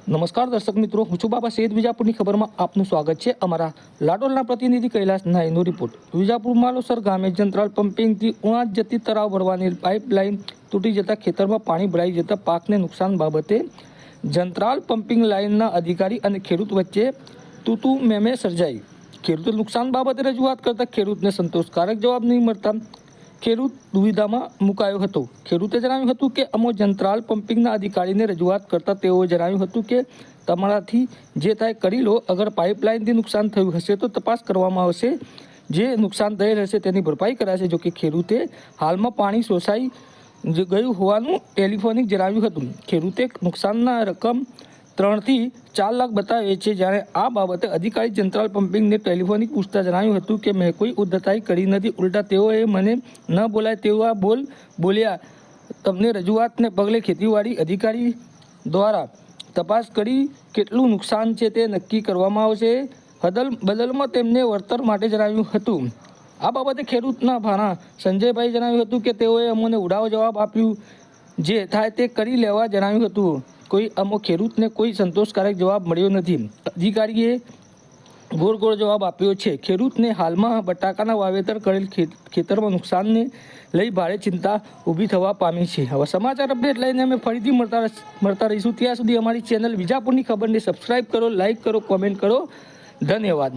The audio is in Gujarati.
નમસ્કાર દર્શક મિત્રો, હું છું બાબા સૈયદ. વિજાપુરની ખબરમાં આપનું સ્વાગત છે. અમારા લાડોલના પ્રતિનિધિ કૈલાસ નાઈનો રિપોર્ટ. વિજાપુર માલોસર ગામે જંત્રાલ પમ્પિંગથી ઉણાજ જતી તળાવ ભરવાની પાઇપલાઇન તૂટી જતા ખેતરમાં પાણી ભરાઈ જતા પાકને નુકસાન બાબતે જંત્રાલ પમ્પિંગ લાઇનના અધિકારી અને ખેડૂત વચ્ચે તૂતુ મેમે સર્જાઈ. ખેડૂતે નુકસાન બાબતે રજૂઆત કરતા ખેડૂતને સંતોષકારક જવાબ નહીં મળતા ખેડૂત દુવિધામાં મુકાયો હતો. ખેડૂતે જણાવ્યું હતું કે અમો જંત્રાલ પમ્પિંગના અધિકારીને રજૂઆત કરતા તેઓએ જણાવ્યું હતું કે તમારાથી જે થાય કરી લો. અગર પાઇપલાઇનથી નુકસાન થયું હશે તો તપાસ કરવામાં આવશે. જે નુકસાન થયેલ હશે તેની ભરપાઈ કરાશે. જોકે ખેડૂતે હાલમાં પાણી શોષાઈ ગયું હોવાનું ટેલિફોનિક જણાવ્યું હતું. ખેડૂતે નુકસાનના રકમ 3 થી 4 લાખ બતાવે છે. જ્યારે આ બાબતે અધિકારી જંત્રાલ પમ્પિંગને ટેલિફોનિક પૂછતા જણાવ્યું હતું કે મેં કોઈ ઉદ્ધતાઈ કરી નથી. ઉલટા તેઓએ મને ન બોલાય તેવા બોલ્યા. તમને રજૂઆતને પગલે ખેતીવાડી અધિકારી દ્વારા તપાસ કરી કેટલું નુકસાન છે તે નક્કી કરવામાં આવશે. બદલમાં તેમને વળતર માટે જણાવ્યું હતું. આ બાબતે ખેડૂતના ભાણા સંજયભાઈ જણાવ્યું હતું કે તેઓએ અમને ઉડાવ જવાબ આપ્યું. જે થાય તે કરી લેવા જણાવ્યું હતું. કોઈ અમો ખેડૂતને કોઈ સંતોષકારક જવાબ મળ્યો નથી. અધિકારીએ ગોળ જવાબ આપ્યો છે. ખેડૂતને હાલમાં બટાકાના વાવેતર કરેલ ખેતરમાં નુકસાનને લઈ ભારે ચિંતા ઊભી થવા પામી છે. હવે સમાચાર અપડેટ લઈને અમે ફરીથી મળતા રહીશું. ત્યાં સુધી અમારી ચેનલ વિજાપુરની ખબરને સબસ્ક્રાઈબ કરો, લાઇક કરો, કોમેન્ટ કરો. ધન્યવાદ.